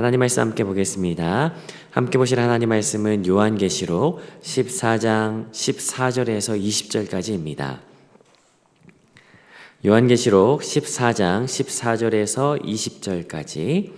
하나님 말씀 함께 보겠습니다. 함께 보실 하나님 말씀은 요한계시록 14장 14절에서 20절까지입니다. 요한계시록 14장 14절에서 20절까지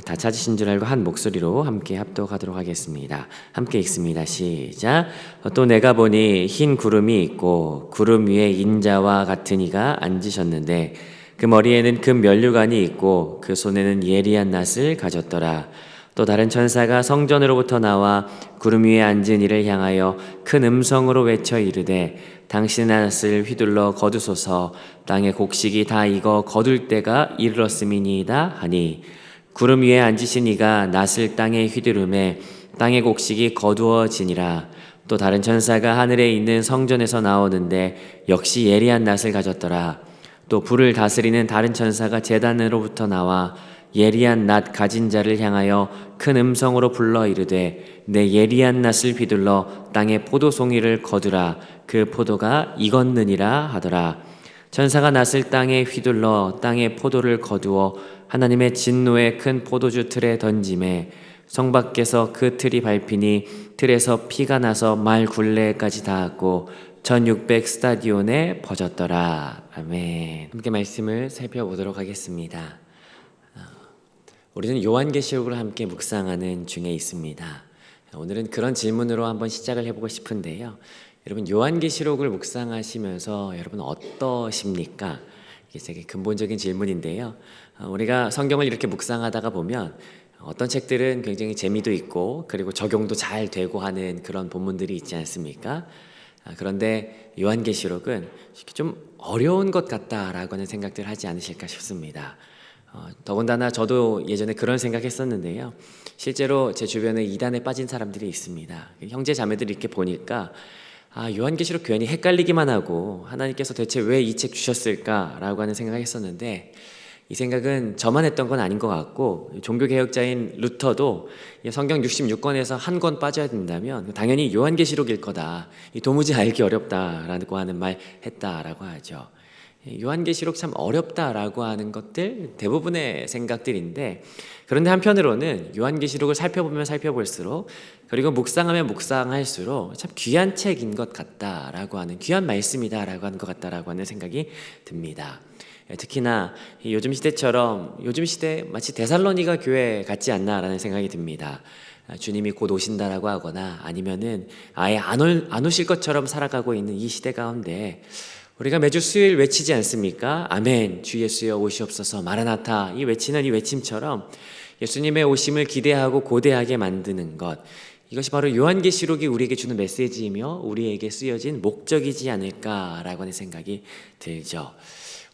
다 찾으신 줄 알고 한 목소리로 함께 합독하도록 하겠습니다. 함께 읽습니다. 시작. 또 내가 보니 흰 구름이 있고 구름 위에 인자와 같은 이가 앉으셨는데 그 머리에는 금 면류관이 있고 그 손에는 예리한 낫을 가졌더라. 또 다른 천사가 성전으로부터 나와 구름 위에 앉은 이를 향하여 큰 음성으로 외쳐 이르되 당신의 낫을 휘둘러 거두소서. 땅의 곡식이 다 익어 거둘 때가 이르렀음이니이다 하니 구름 위에 앉으신 이가 낫을 땅에 휘두르매 땅의 곡식이 거두어지니라. 또 다른 천사가 하늘에 있는 성전에서 나오는데 역시 예리한 낫을 가졌더라. 또 불을 다스리는 다른 천사가 제단으로부터 나와 예리한 낫 가진 자를 향하여 큰 음성으로 불러 이르되 내 예리한 낫을 휘둘러 땅의 포도송이를 거두라. 그 포도가 익었느니라 하더라. 천사가 낫을 땅에 휘둘러 땅의 포도를 거두어 하나님의 진노의 큰 포도주 틀에 던지매 성 밖에서 그 틀이 밟히니 틀에서 피가 나서 말 굴레까지 닿았고 1600 스타디온에 퍼졌더라. 아멘. 함께 말씀을 살펴보도록 하겠습니다. 우리는 요한계시록을 함께 묵상하는 중에 있습니다. 오늘은 그런 질문으로 한번 시작을 해보고 싶은데요. 여러분, 요한계시록을 묵상하시면서 여러분 어떠십니까? 이게 되게 근본적인 질문인데요. 우리가 성경을 이렇게 묵상하다가 보면 어떤 책들은 굉장히 재미도 있고 그리고 적용도 잘 되고 하는 그런 본문들이 있지 않습니까? 그런데 요한계시록은 좀 어려운 것 같다라고 하는 생각들 하지 않으실까 싶습니다. 더군다나 저도 예전에 그런 생각했었는데요. 실제로 제 주변에 이단에 빠진 사람들이 있습니다. 형제 자매들이 이렇게 보니까 요한계시록 괜히 헷갈리기만 하고 하나님께서 대체 왜 이 책 주셨을까라고 하는 생각을 했었는데 이 생각은 저만 했던 건 아닌 것 같고 종교개혁자인 루터도 성경 66권에서 한 권 빠져야 된다면 당연히 요한계시록일 거다. 도무지 알기 어렵다라고 하는 말 했다라고 하죠. 요한계시록 참 어렵다라고 하는 것들 대부분의 생각들인데 그런데 한편으로는 요한계시록을 살펴보면 살펴볼수록 그리고 묵상하면 묵상할수록 참 귀한 책인 것 같다라고 하는 귀한 말씀이다라고 하는 것 같다라고 하는 생각이 듭니다. 특히나 요즘 시대처럼 요즘 시대 마치 데살로니가 교회 같지 않나라는 생각이 듭니다. 주님이 곧 오신다라고 하거나 아니면은 아예 안 오실 것처럼 살아가고 있는 이 시대 가운데 우리가 매주 수요일 외치지 않습니까? 아멘, 주 예수여 오시옵소서, 마라나타 이 외치는 이 외침처럼 예수님의 오심을 기대하고 고대하게 만드는 것, 이것이 바로 요한계시록이 우리에게 주는 메시지이며 우리에게 쓰여진 목적이지 않을까라고 하는 생각이 들죠.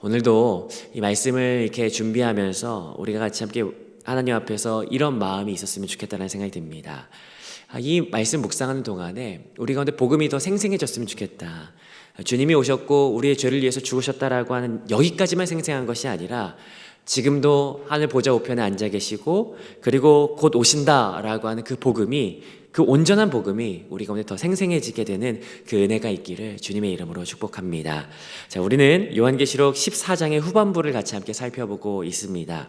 오늘도 이 말씀을 이렇게 준비하면서 우리가 같이 함께 하나님 앞에서 이런 마음이 있었으면 좋겠다는 생각이 듭니다. 이 말씀 묵상하는 동안에 우리 가운데 복음이 더 생생해졌으면 좋겠다. 주님이 오셨고 우리의 죄를 위해서 죽으셨다라고 하는 여기까지만 생생한 것이 아니라 지금도 하늘 보좌 우편에 앉아 계시고 그리고 곧 오신다라고 하는 그 복음이, 그 온전한 복음이 우리 가운데 더 생생해지게 되는 그 은혜가 있기를 주님의 이름으로 축복합니다. 자, 우리는 요한계시록 14장의 후반부를 같이 함께 살펴보고 있습니다.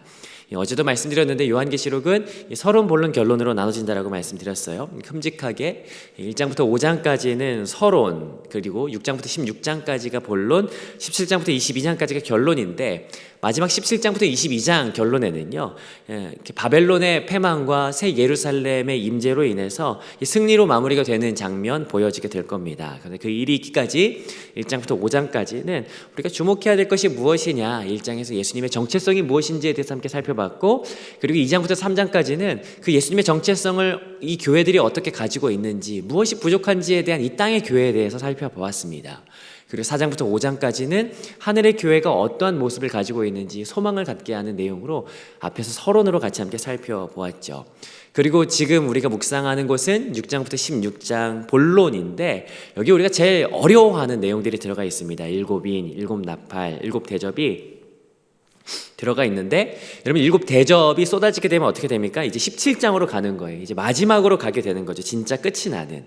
어제도 말씀드렸는데 요한계시록은 서론, 본론, 결론으로 나눠진다라고 말씀드렸어요. 큼직하게 1장부터 5장까지는 서론, 그리고 6장부터 16장까지가 본론, 17장부터 22장까지가 결론인데 마지막 17장부터 22장 결론에는요, 바벨론의 패망과 새 예루살렘의 임재로 인해서 승리로 마무리가 되는 장면 보여지게 될 겁니다. 그런데 그 일이 있기까지 1장부터 5장까지는 우리가 주목해야 될 것이 무엇이냐, 1장에서 예수님의 정체성이 무엇인지에 대해서 함께 살펴봤고, 그리고 2장부터 3장까지는 그 예수님의 정체성을 이 교회들이 어떻게 가지고 있는지, 무엇이 부족한지에 대한 이 땅의 교회에 대해서 살펴보았습니다. 그리고 4장부터 5장까지는 하늘의 교회가 어떠한 모습을 가지고 있는지 소망을 갖게 하는 내용으로 앞에서 서론으로 같이 함께 살펴보았죠. 그리고 지금 우리가 묵상하는 곳은 6장부터 16장 본론인데 여기 우리가 제일 어려워하는 내용들이 들어가 있습니다. 일곱 인, 일곱 나팔, 일곱 대접이 들어가 있는데, 여러분 일곱 대접이 쏟아지게 되면 어떻게 됩니까? 이제 17장으로 가는 거예요. 이제 마지막으로 가게 되는 거죠. 진짜 끝이 나는.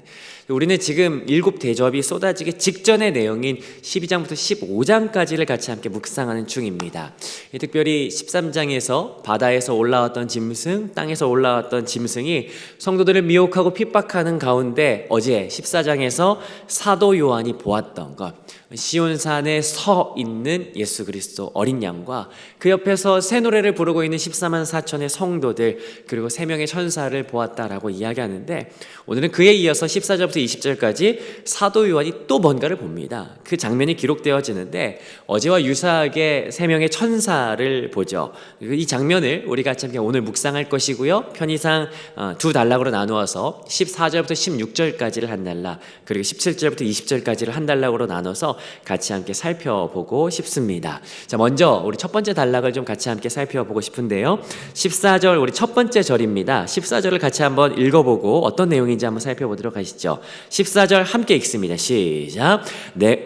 우리는 지금 일곱 대접이 쏟아지기 직전의 내용인 12장부터 15장까지를 같이 함께 묵상하는 중입니다. 특별히 13장에서 바다에서 올라왔던 짐승, 땅에서 올라왔던 짐승이 성도들을 미혹하고 핍박하는 가운데 어제 14장에서 사도 요한이 보았던 것, 시온산에 서 있는 예수 그리스도 어린 양과 그 옆에서 새 노래를 부르고 있는 14만 4천의 성도들, 그리고 3명의 천사를 보았다라고 이야기하는데, 오늘은 그에 이어서 14절부터 20절까지 사도 요한이 또 뭔가를 봅니다. 그 장면이 기록되어지는데 어제와 유사하게 3명의 천사를 보죠. 이 장면을 우리 같이 함께 오늘 묵상할 것이고요, 편의상 두 단락으로 나누어서 14절부터 16절까지를 한 단락, 그리고 17절부터 20절까지를 한 단락으로 나눠서 같이 함께 살펴보고 싶습니다. 자, 먼저 우리 첫 번째 단락을 좀 같이 함께 살펴보고 싶은데요, 14절 우리 첫 번째 절입니다. 14절을 같이 한번 읽어보고 어떤 내용인지 한번 살펴보도록 하시죠. 14절 함께 읽습니다. 시작.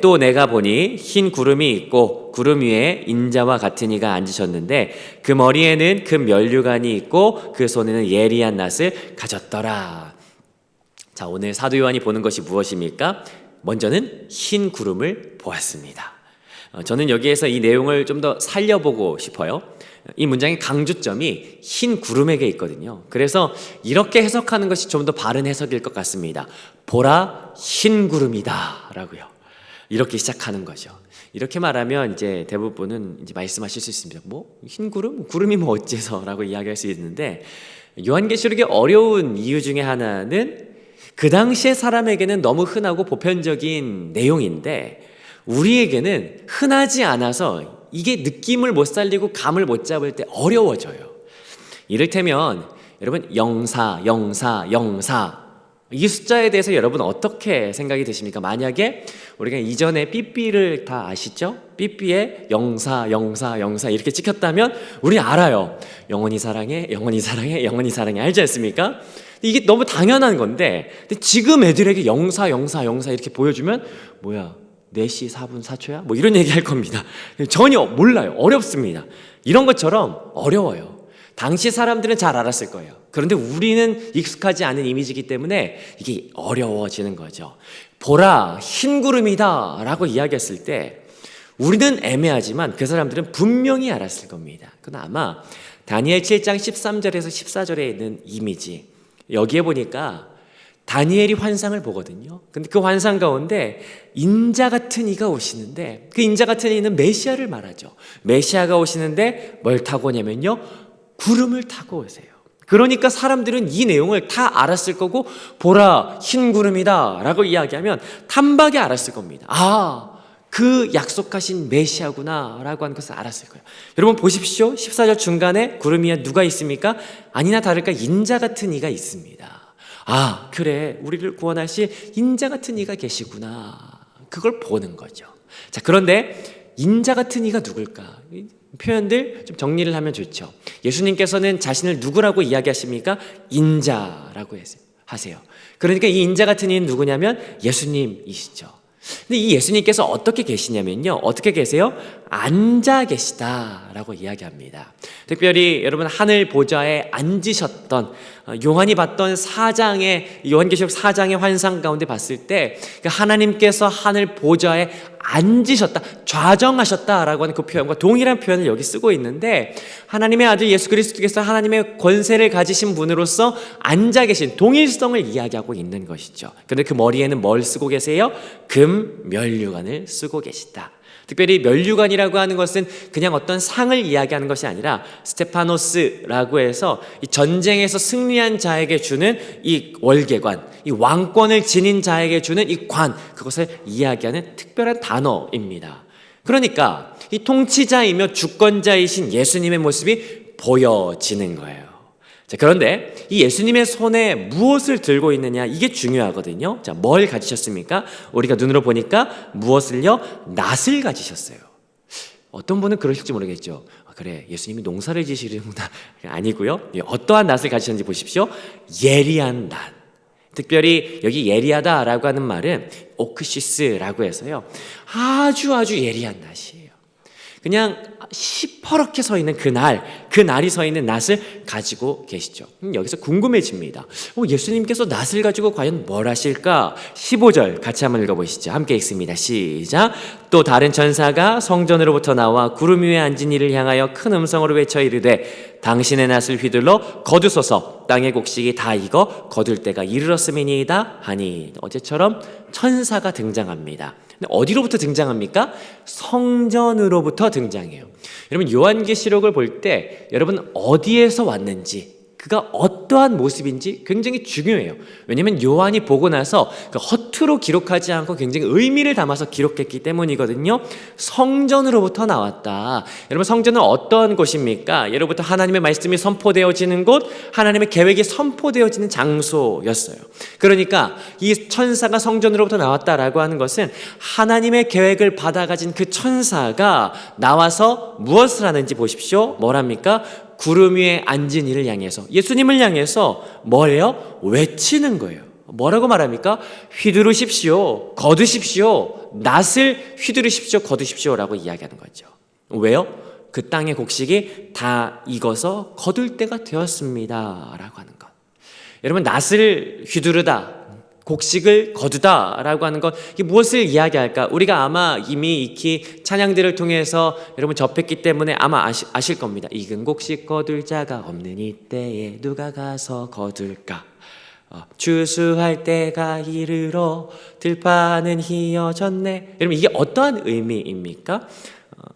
또 내가 보니 흰 구름이 있고 구름 위에 인자와 같은 이가 앉으셨는데 그 머리에는 큰 면류관이 있고 그 손에는 예리한 낫을 가졌더라. 자, 오늘 사도 요한이 보는 것이 무엇입니까? 먼저는 흰 구름을 보았습니다. 저는 여기에서 이 내용을 좀 더 살려보고 싶어요. 이 문장의 강조점이 흰 구름에게 있거든요. 그래서 이렇게 해석하는 것이 좀 더 바른 해석일 것 같습니다. 보라, 흰 구름이다 라고요. 이렇게 시작하는 거죠. 이렇게 말하면 이제 대부분은 이제 말씀하실 수 있습니다. 뭐 흰 구름? 구름이 뭐 어째서? 라고 이야기할 수 있는데, 요한계시록의 어려운 이유 중에 하나는 그 당시의 사람에게는 너무 흔하고 보편적인 내용인데 우리에게는 흔하지 않아서 이게 느낌을 못 살리고 감을 못 잡을 때 어려워져요. 이를테면 여러분 영사 이 숫자에 대해서 여러분 어떻게 생각이 드십니까? 만약에 우리가 이전에 삐삐를 다 아시죠? 삐삐에 영사 이렇게 찍혔다면 우리 알아요. 영원히 사랑해 알지 않습니까? 이게 너무 당연한 건데, 근데 지금 애들에게 영사 이렇게 보여주면 뭐야 4시 4분 4초야? 뭐 이런 얘기 할 겁니다. 전혀 몰라요. 어렵습니다. 이런 것처럼 어려워요. 당시 사람들은 잘 알았을 거예요. 그런데 우리는 익숙하지 않은 이미지이기 때문에 이게 어려워지는 거죠. 보라, 흰 구름이다 라고 이야기했을 때 우리는 애매하지만 그 사람들은 분명히 알았을 겁니다. 그건 아마 다니엘 7장 13절에서 14절에 있는 이미지, 여기에 보니까 다니엘이 환상을 보거든요. 근데 그 환상 가운데 인자 같은 이가 오시는데, 그 인자 같은 이는 메시아를 말하죠. 메시아가 오시는데 뭘 타고 오냐면요, 구름을 타고 오세요. 그러니까 사람들은 이 내용을 다 알았을 거고, 보라 흰 구름이다 라고 이야기하면 단박에 알았을 겁니다. 아, 그 약속하신 메시아구나 라고 하는 것을 알았을 거예요. 여러분 보십시오. 14절 중간에 구름 위에 누가 있습니까? 아니나 다를까 인자 같은 이가 있습니다. 아, 그래, 우리를 구원하실 인자 같은 이가 계시구나, 그걸 보는 거죠. 자, 그런데 인자 같은 이가 누굴까? 표현들 좀 정리를 하면 좋죠. 예수님께서는 자신을 누구라고 이야기하십니까? 인자라고 하세요. 그러니까 이 인자 같은 이는 누구냐면 예수님이시죠. 근데 이 예수님께서 어떻게 계시냐면요, 어떻게 계세요? 앉아 계시다라고 이야기합니다. 특별히 여러분 하늘 보좌에 앉으셨던, 요한이 봤던 요한계시록 4장의 환상 가운데 봤을 때 하나님께서 하늘 보좌에 앉으셨다, 좌정하셨다라고 하는 그 표현과 동일한 표현을 여기 쓰고 있는데, 하나님의 아들 예수 그리스도께서 하나님의 권세를 가지신 분으로서 앉아 계신 동일성을 이야기하고 있는 것이죠. 그런데 그 머리에는 뭘 쓰고 계세요? 금 면류관을 쓰고 계시다. 특별히 면류관이라고 하는 것은 그냥 어떤 상을 이야기하는 것이 아니라 스테파노스라고 해서 이 전쟁에서 승리한 자에게 주는 이 월계관, 이 왕권을 지닌 자에게 주는 이 관, 그것을 이야기하는 특별한 단어입니다. 그러니까 이 통치자이며 주권자이신 예수님의 모습이 보여지는 거예요. 자, 그런데 이 예수님의 손에 무엇을 들고 있느냐, 이게 중요하거든요. 자, 뭘 가지셨습니까? 우리가 눈으로 보니까 무엇을요? 낫을 가지셨어요. 어떤 분은 그러실지 모르겠죠. 그래, 예수님이 농사를 지시는구나. 아니고요. 어떠한 낫을 가지셨는지 보십시오. 예리한 낫. 특별히 여기 예리하다라고 하는 말은 오크시스라고 해서요, 아주 예리한 낫이에요. 그냥 시퍼렇게 서 있는 그 날이 서 있는 낫을 가지고 계시죠. 여기서 궁금해집니다. 예수님께서 낫을 가지고 과연 뭘 하실까? 15절 같이 한번 읽어보시죠. 함께 읽습니다. 시작. 또 다른 천사가 성전으로부터 나와 구름 위에 앉은 이를 향하여 큰 음성으로 외쳐 이르되 당신의 낫을 휘둘러 거두소서. 땅의 곡식이 다 익어 거둘 때가 이르렀음이니이다 하니. 어제처럼 천사가 등장합니다. 근데 어디로부터 등장합니까? 성전으로부터 등장해요. 여러분 요한계시록을 볼 때 여러분 어디에서 왔는지, 그가 어떠한 모습인지 굉장히 중요해요. 왜냐하면 요한이 보고 나서 허투루 기록하지 않고 굉장히 의미를 담아서 기록했기 때문이거든요. 성전으로부터 나왔다. 여러분 성전은 어떠한 곳입니까? 예로부터 하나님의 말씀이 선포되어지는 곳, 하나님의 계획이 선포되어지는 장소였어요. 그러니까 이 천사가 성전으로부터 나왔다라고 하는 것은 하나님의 계획을 받아가진 그 천사가 나와서 무엇을 하는지 보십시오. 뭐랍니까? 구름 위에 앉은 이를 향해서, 예수님을 향해서 뭐래요? 외치는 거예요. 뭐라고 말합니까? 휘두르십시오, 거두십시오, 낫을 휘두르십시오, 거두십시오 라고 이야기하는 거죠. 왜요? 그 땅의 곡식이 다 익어서 거둘 때가 되었습니다 라고 하는 것. 여러분 낫을 휘두르다, 곡식을 거두다 라고 하는 것, 이게 무엇을 이야기할까? 우리가 아마 이미 익히 찬양들을 통해서 여러분 접했기 때문에 아마 아실 겁니다. 익은 곡식 거둘 자가 없는 이때에 누가 가서 거둘까? 추수할 때가 이르러 들판은 희어졌네. 여러분 이게 어떠한 의미입니까?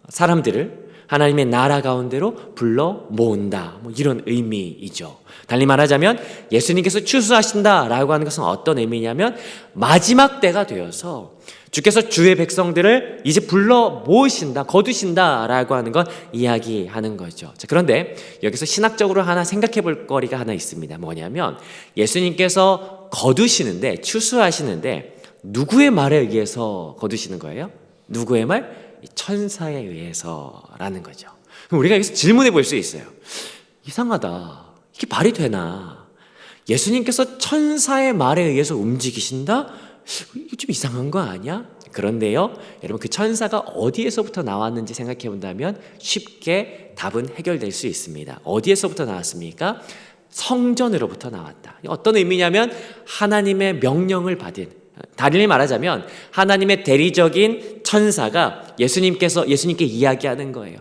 사람들을 하나님의 나라 가운데로 불러 모은다, 이런 의미이죠. 달리 말하자면 예수님께서 추수하신다라고 하는 것은 어떤 의미냐면 마지막 때가 되어서 주께서 주의 백성들을 이제 불러 모으신다, 거두신다라고 하는 것 이야기하는 거죠. 자, 그런데 여기서 신학적으로 하나 생각해 볼 거리가 하나 있습니다. 뭐냐면 예수님께서 거두시는데, 추수하시는데 누구의 말에 의해서 거두시는 거예요? 누구의 말? 천사에 의해서라는 거죠. 그럼 우리가 여기서 질문해 볼 수 있어요. 이상하다. 이게 말이 되나? 예수님께서 천사의 말에 의해서 움직이신다? 이거 좀 이상한 거 아니야? 그런데요, 여러분 그 천사가 어디에서부터 나왔는지 생각해 본다면 쉽게 답은 해결될 수 있습니다. 어디에서부터 나왔습니까? 성전으로부터 나왔다. 어떤 의미냐면 하나님의 명령을 받은, 달리 말하자면 하나님의 대리적인 천사가 예수님께 이야기하는 거예요.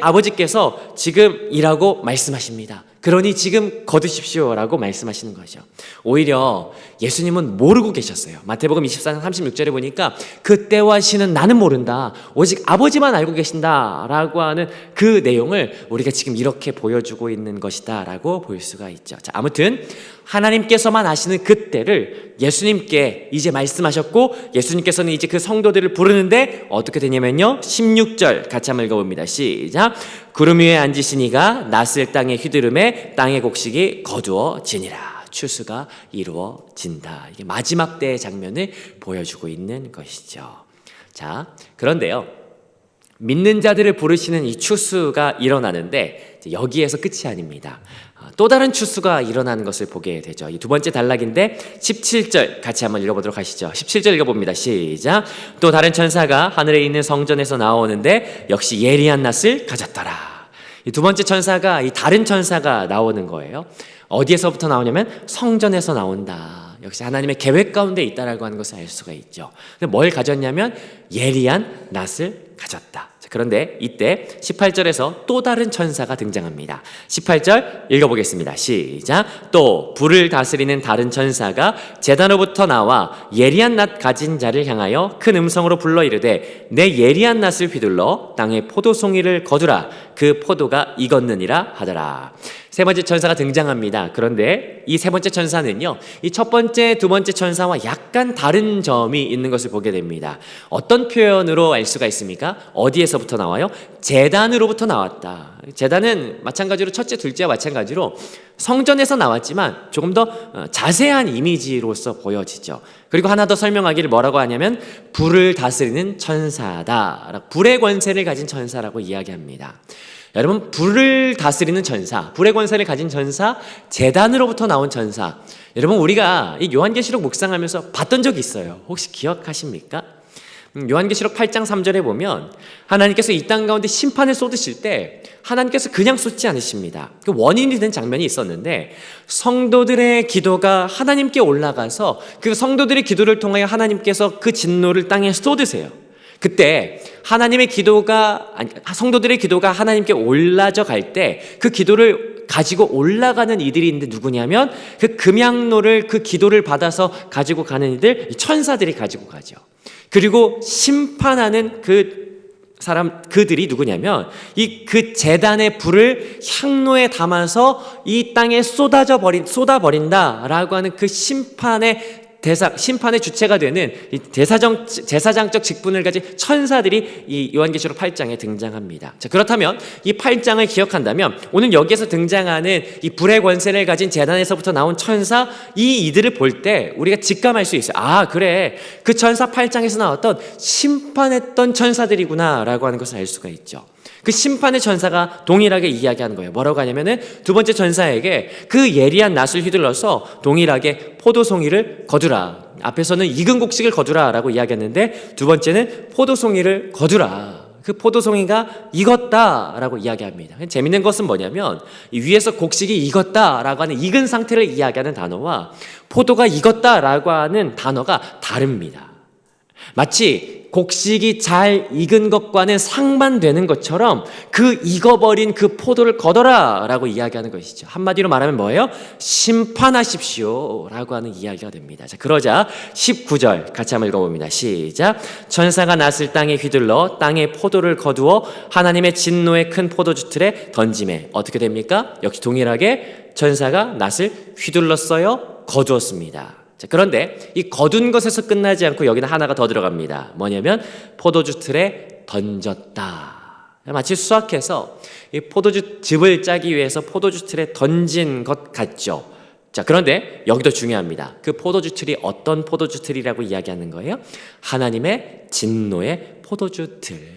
아버지께서 지금 이라고 말씀하십니다. 그러니 지금 거두십시오라고 말씀하시는 거죠. 오히려 예수님은 모르고 계셨어요. 마태복음 24장 36절에 보니까 그때와 시는 나는 모른다, 오직 아버지만 알고 계신다라고 하는 그 내용을 우리가 지금 이렇게 보여주고 있는 것이다라고 볼 수가 있죠. 자, 아무튼 하나님께서만 아시는 그때를 예수님께 이제 말씀하셨고, 예수님께서는 이제 그 성도들을 부르는데 어떻게 되냐면요, 16절 같이 한번 읽어봅니다. 시작. 구름 위에 앉으시니가 낫을 땅에 휘두름에 땅의 곡식이 거두어지니라. 추수가 이루어진다. 이게 마지막 때의 장면을 보여주고 있는 것이죠. 자, 그런데요, 믿는 자들을 부르시는 이 추수가 일어나는데 여기에서 끝이 아닙니다. 또 다른 추수가 일어나는 것을 보게 되죠. 이 두 번째 단락인데 17절 같이 한번 읽어보도록 하시죠. 17절 읽어봅니다. 시작. 또 다른 천사가 하늘에 있는 성전에서 나오는데 역시 예리한 낫을 가졌더라. 이 두 번째 천사가, 이 다른 천사가 나오는 거예요. 어디에서부터 나오냐면 성전에서 나온다. 역시 하나님의 계획 가운데 있다라고 하는 것을 알 수가 있죠. 근데 뭘 가졌냐면 예리한 낫을 가졌다. 그런데 이때 18절에서 또 다른 천사가 등장합니다. 18절 읽어보겠습니다. 시작. 또 불을 다스리는 다른 천사가 제단으로부터 나와 예리한 낫 가진 자를 향하여 큰 음성으로 불러 이르되 내 예리한 낫을 휘둘러 땅에 포도송이를 거두라. 그 포도가 익었느니라 하더라. 세 번째 천사가 등장합니다. 그런데 이 세 번째 천사는요, 이 첫 번째, 두 번째 천사와 약간 다른 점이 있는 것을 보게 됩니다. 어떤 표현으로 알 수가 있습니까? 어디에서부터 나와요? 제단으로부터 나왔다. 제단은 마찬가지로 첫째, 둘째와 마찬가지로 성전에서 나왔지만 조금 더 자세한 이미지로서 보여지죠. 그리고 하나 더 설명하기를 뭐라고 하냐면 불을 다스리는 천사다. 불의 권세를 가진 천사라고 이야기합니다. 여러분, 불을 다스리는 천사, 불의 권세를 가진 천사, 제단으로부터 나온 천사. 여러분, 우리가 이 요한계시록 묵상하면서 봤던 적이 있어요. 혹시 기억하십니까? 요한계시록 8장 3절에 보면 하나님께서 이 땅 가운데 심판을 쏟으실 때 하나님께서 그냥 쏟지 않으십니다. 그 원인이 된 장면이 있었는데 성도들의 기도가 하나님께 올라가서 그 성도들의 기도를 통하여 하나님께서 그 진노를 땅에 쏟으세요. 그때 하나님의 기도가 성도들의 기도가 하나님께 올라져 갈 때 그 기도를 가지고 올라가는 이들이 있는데 누구냐면 그 금양로를 그 기도를 받아서 가지고 가는 이들 천사들이 가지고 가죠. 그리고 심판하는 그들이 누구냐면 그 제단의 불을 향로에 담아서 이 땅에 쏟아버린다라고 하는 그 심판의 주체가 되는 이 제사장적 직분을 가진 천사들이 이 요한계시록 8장에 등장합니다. 자, 그렇다면 이 8장을 기억한다면 오늘 여기에서 등장하는 이 불의 권세를 가진 제단에서부터 나온 천사 이들을 볼 때 우리가 직감할 수 있어요. 아, 그래. 그 천사 8장에서 나왔던 심판했던 천사들이구나라고 하는 것을 알 수가 있죠. 그 심판의 천사가 동일하게 이야기하는 거예요. 뭐라고 하냐면은 두 번째 천사에게 그 예리한 낫을 휘둘러서 동일하게 포도송이를 거두라. 앞에서는 익은 곡식을 거두라 라고 이야기했는데 두 번째는 포도송이를 거두라. 그 포도송이가 익었다 라고 이야기합니다. 재밌는 것은 뭐냐면 이 위에서 곡식이 익었다 라고 하는 익은 상태를 이야기하는 단어와 포도가 익었다 라고 하는 단어가 다릅니다. 마치 곡식이 잘 익은 것과는 상반되는 것처럼 그 익어버린 그 포도를 거둬라 라고 이야기하는 것이죠. 한마디로 말하면 뭐예요? 심판하십시오 라고 하는 이야기가 됩니다. 자, 그러자 19절 같이 한번 읽어봅니다. 시작. 천사가 낫을 땅에 휘둘러 땅에 포도를 거두어 하나님의 진노의 큰 포도주 틀에 던지매 어떻게 됩니까? 역시 동일하게 천사가 낫을 휘둘렀어요. 거두었습니다. 자, 그런데 이 거둔 것에서 끝나지 않고 여기는 하나가 더 들어갑니다. 뭐냐면 포도주 틀에 던졌다. 마치 수학해서 이 포도주 즙을 짜기 위해서 포도주 틀에 던진 것 같죠. 자, 그런데 여기도 중요합니다. 그 포도주 틀이 어떤 포도주 틀이라고 이야기하는 거예요? 하나님의 진노의 포도주 틀.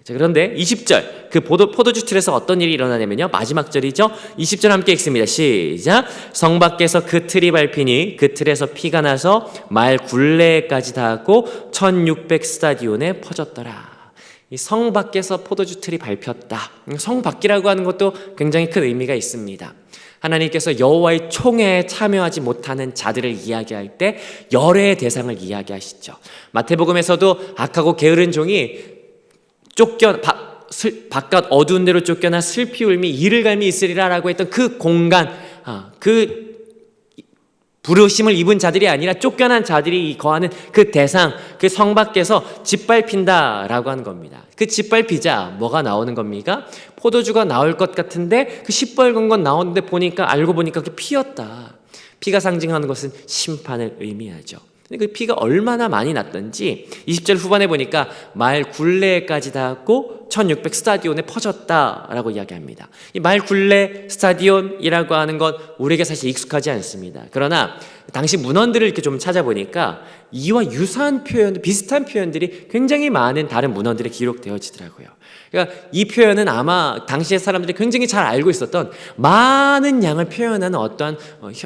자, 그런데 20절 그 포도주 틀에서 어떤 일이 일어나냐면요, 마지막 절이죠. 20절 함께 읽습니다. 시작. 성 밖에서 그 틀이 밟히니 그 틀에서 피가 나서 말 굴레까지 닿았고 1600 스타디온에 퍼졌더라. 이 성 밖에서 포도주 틀이 밟혔다. 성 밖이라고 하는 것도 굉장히 큰 의미가 있습니다. 하나님께서 여호와의 총회에 참여하지 못하는 자들을 이야기할 때 열애의 대상을 이야기하시죠. 마태복음에서도 악하고 게으른 종이 바깥 어두운 데로 쫓겨나 슬피 울미 이를 갈미 있으리라 라고 했던 그 공간, 그 부르심을 입은 자들이 아니라 쫓겨난 자들이 거하는 그 대상, 그 성 밖에서 짓밟힌다 라고 하는 겁니다. 그 짓밟히자 뭐가 나오는 겁니까? 포도주가 나올 것 같은데 그 시뻘건 건 나오는데 알고 보니까 그 피였다. 피가 상징하는 것은 심판을 의미하죠. 그 피가 얼마나 많이 났던지 20절 후반에 보니까 말 굴레까지 닿았고 1600 스타디온에 퍼졌다라고 이야기합니다. 이 말 굴레 스타디온이라고 하는 건 우리에게 사실 익숙하지 않습니다. 그러나 당시 문헌들을 이렇게 좀 찾아보니까 이와 유사한 표현, 비슷한 표현들이 굉장히 많은 다른 문헌들에 기록되어지더라고요. 그러니까 이 표현은 아마 당시의 사람들이 굉장히 잘 알고 있었던 많은 양을 표현하는 어떠한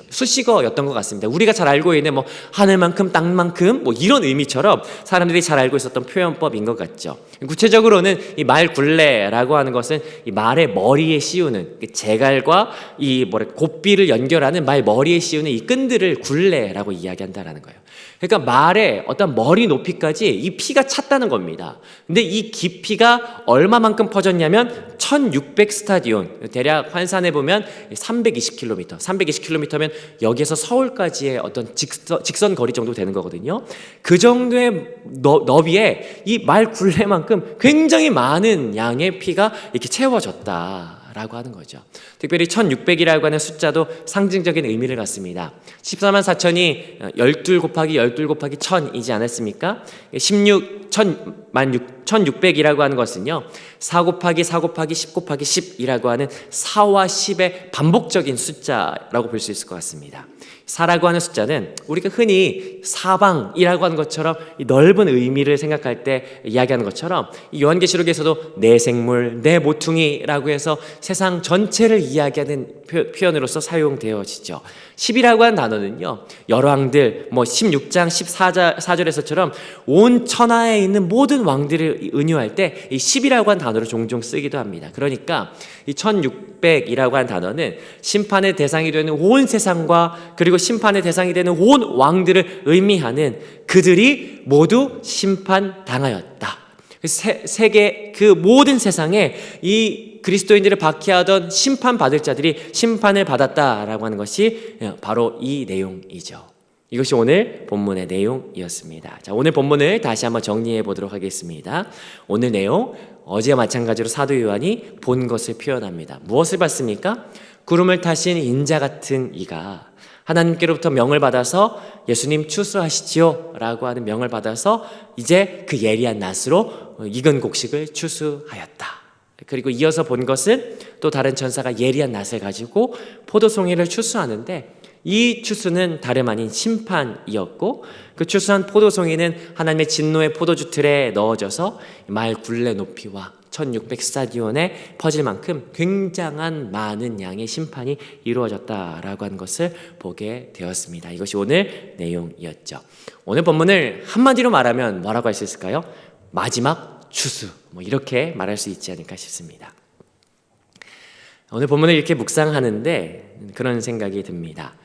수식어였던 것 같습니다. 우리가 잘 알고 있는 뭐 하늘만큼 땅만큼 뭐 이런 의미처럼 사람들이 잘 알고 있었던 표현법인 것 같죠. 구체적으로는 이 말 굴레라고 하는 것은 이 말의 머리에 씌우는 제갈과 이 곱비를 연결하는 말 머리에 씌우는 이 끈들을 굴레라고 이야기한다라는 거예요. 그러니까 말의 어떤 머리 높이까지 이 피가 찼다는 겁니다. 근데 이 깊이가 얼마만큼 퍼졌냐면 1600 스타디온, 대략 환산해 보면 320km, 320km면 여기에서 서울까지의 어떤 직선 거리 정도 되는 거거든요. 그 정도의 너비에 이 말 굴레만큼 굉장히 많은 양의 피가 이렇게 채워졌다 라고 하는 거죠. 특별히 1600이라고 하는 숫자도 상징적인 의미를 갖습니다. 14만 4천이 12 곱하기 12 곱하기 1000이지 않았습니까? 1600이라고 하는 것은요 4 곱하기 4 곱하기 10 곱하기 10이라고 하는 4와 10의 반복적인 숫자라고 볼 수 있을 것 같습니다. 사라고 하는 숫자는 우리가 흔히 사방이라고 하는 것처럼 이 넓은 의미를 생각할 때 이야기하는 것처럼 이 요한계시록에서도 내 생물, 내 모퉁이라고 해서 세상 전체를 이야기하는 표현으로서 사용되어지죠. 10이라고 하는 단어는요, 열왕들 16장 14절에서처럼 온 천하에 있는 모든 왕들을 은유할 때 이 10이라고 하는 단어를 종종 쓰기도 합니다. 그러니까 이 1600이라고 하는 단어는 심판의 대상이 되는 온 세상과 그리고 심판의 대상이 되는 온 왕들을 의미하는 그들이 모두 심판당하였다. 세계 그 모든 세상에 이 그리스도인들을 박해하던 심판받을 자들이 심판을 받았다라고 하는 것이 바로 이 내용이죠. 이것이 오늘 본문의 내용이었습니다. 자, 오늘 본문을 다시 한번 정리해 보도록 하겠습니다. 오늘 내용, 어제와 마찬가지로 사도 요한이 본 것을 표현합니다. 무엇을 봤습니까? 구름을 타신 인자 같은 이가 하나님께로부터 명을 받아서 예수님 추수하시지요 라고 하는 명을 받아서 이제 그 예리한 낫으로 익은 곡식을 추수하였다. 그리고 이어서 본 것은 또 다른 천사가 예리한 낫을 가지고 포도송이를 추수하는데 이 추수는 다름 아닌 심판이었고 그 추수한 포도송이는 하나님의 진노의 포도주 틀에 넣어져서 말 굴레 높이와 1600 스타디온에 퍼질 만큼 굉장한 많은 양의 심판이 이루어졌다라고 하는 것을 보게 되었습니다. 이것이 오늘 내용이었죠. 오늘 본문을 한마디로 말하면 뭐라고 할 수 있을까요? 마지막 추수, 이렇게 말할 수 있지 않을까 싶습니다. 오늘 본문을 이렇게 묵상하는데 그런 생각이 듭니다.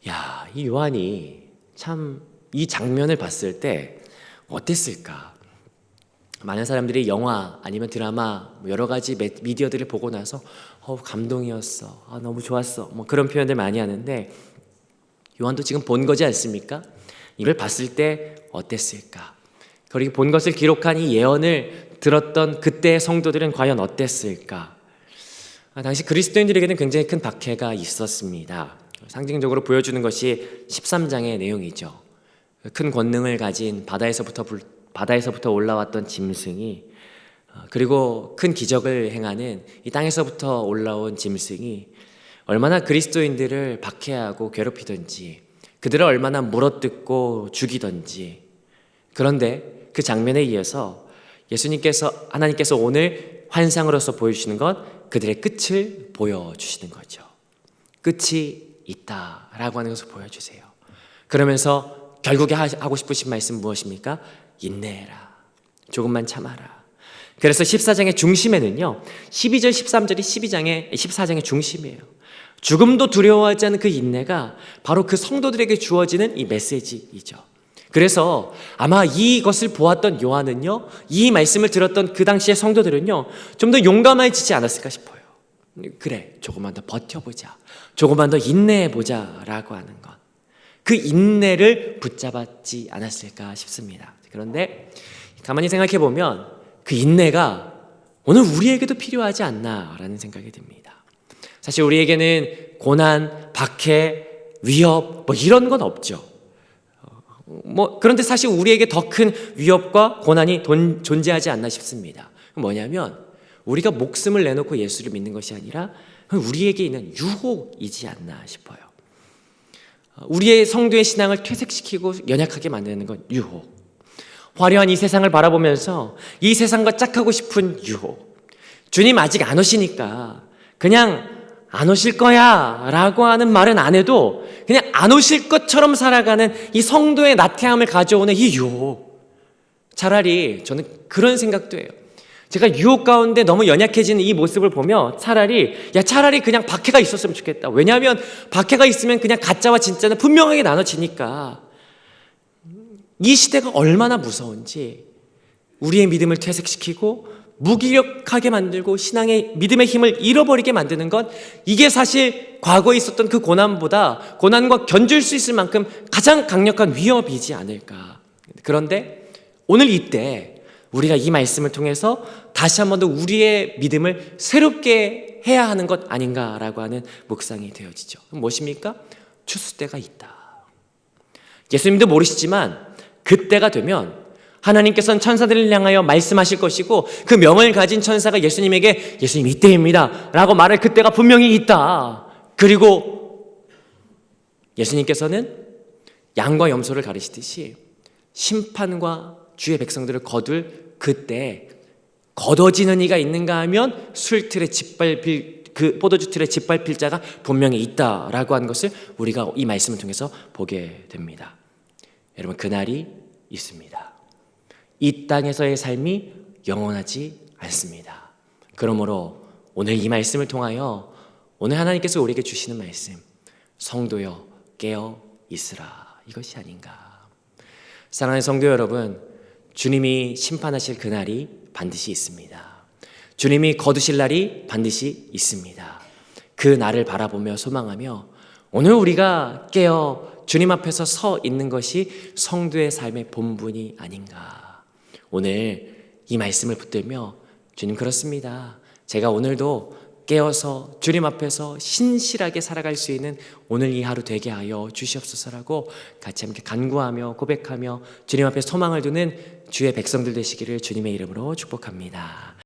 야, 이 요한이 참 이 장면을 봤을 때 어땠을까? 많은 사람들이 영화 아니면 드라마 여러 가지 미디어들을 보고 나서 감동이었어, 너무 좋았어, 그런 표현들 많이 하는데 요한도 지금 본 거지 않습니까? 이걸 봤을 때 어땠을까? 그리고 본 것을 기록한 이 예언을 들었던 그때의 성도들은 과연 어땠을까? 당시 그리스도인들에게는 굉장히 큰 박해가 있었습니다. 상징적으로 보여주는 것이 13장의 내용이죠. 큰 권능을 가진 바다에서부터 올라왔던 짐승이, 그리고 큰 기적을 행하는 이 땅에서부터 올라온 짐승이 얼마나 그리스도인들을 박해하고 괴롭히던지, 그들을 얼마나 물어뜯고 죽이던지. 그런데 그 장면에 이어서 하나님께서 오늘 환상으로서 보여주시는 것, 그들의 끝을 보여주시는 거죠. 끝이 있다라고 하는 것을 보여주세요. 그러면서 결국에 하고 싶으신 말씀 무엇입니까? 인내해라, 조금만 참아라. 그래서 14장의 중심에는요, 12절 13절이 14장의 중심이에요. 죽음도 두려워하지 않는 그 인내가 바로 그 성도들에게 주어지는 이 메시지이죠. 그래서 아마 이것을 보았던 요한은요, 이 말씀을 들었던 그 당시의 성도들은요, 좀 더 용감해지지 않았을까 싶어요. 그래, 조금만 더 버텨보자, 조금만 더 인내해보자 라고 하는 것, 그 인내를 붙잡았지 않았을까 싶습니다. 그런데 가만히 생각해 보면 그 인내가 오늘 우리에게도 필요하지 않나라는 생각이 듭니다. 사실 우리에게는 고난, 박해, 위협 이런 건 없죠. 그런데 사실 우리에게 더 큰 위협과 고난이 존재하지 않나 싶습니다. 뭐냐면 우리가 목숨을 내놓고 예수를 믿는 것이 아니라 우리에게 있는 유혹이지 않나 싶어요. 우리의 성도의 신앙을 퇴색시키고 연약하게 만드는 건 유혹. 화려한 이 세상을 바라보면서 이 세상과 짝하고 싶은 유혹. 주님 아직 안 오시니까 그냥 안 오실 거야 라고 하는 말은 안 해도 그냥 안 오실 것처럼 살아가는 이 성도의 나태함을 가져오는 이 유혹. 차라리 저는 그런 생각도 해요. 제가 유혹 가운데 너무 연약해지는 이 모습을 보며 차라리 그냥 박해가 있었으면 좋겠다. 왜냐하면 박해가 있으면 그냥 가짜와 진짜는 분명하게 나눠지니까. 이 시대가 얼마나 무서운지 우리의 믿음을 퇴색시키고 무기력하게 만들고 신앙의 믿음의 힘을 잃어버리게 만드는 것, 이게 사실 과거에 있었던 그 고난보다 고난과 견줄 수 있을 만큼 가장 강력한 위협이지 않을까. 그런데 오늘 이때 우리가 이 말씀을 통해서 다시 한 번 더 우리의 믿음을 새롭게 해야 하는 것 아닌가라고 하는 묵상이 되어지죠. 무엇입니까? 추수 때가 있다. 예수님도 모르시지만 그때가 되면 하나님께서는 천사들을 향하여 말씀하실 것이고 그 명을 가진 천사가 예수님에게 예수님 이때입니다 라고 말할 그때가 분명히 있다. 그리고 예수님께서는 양과 염소를 가르치듯이 심판과 주의 백성들을 거둘 그때 걷어지는 이가 있는가 하면 술틀에 짓밟힐 그 포도주 틀에 짓밟힐 자가 분명히 있다라고 하는 것을 우리가 이 말씀을 통해서 보게 됩니다. 여러분, 그날이 있습니다. 이 땅에서의 삶이 영원하지 않습니다. 그러므로 오늘 이 말씀을 통하여 오늘 하나님께서 우리에게 주시는 말씀, 성도여 깨어 있으라, 이것이 아닌가. 사랑하는 성도 여러분, 주님이 심판하실 그날이 반드시 있습니다. 주님이 거두실 날이 반드시 있습니다. 그 날을 바라보며 소망하며 오늘 우리가 깨어 주님 앞에서 서 있는 것이 성도의 삶의 본분이 아닌가. 오늘 이 말씀을 붙들며 주님, 그렇습니다. 제가 오늘도 깨어서 주님 앞에서 신실하게 살아갈 수 있는 오늘 이 하루 되게 하여 주시옵소서라고 같이 함께 간구하며 고백하며 주님 앞에 소망을 두는 주의 백성들 되시기를 주님의 이름으로 축복합니다.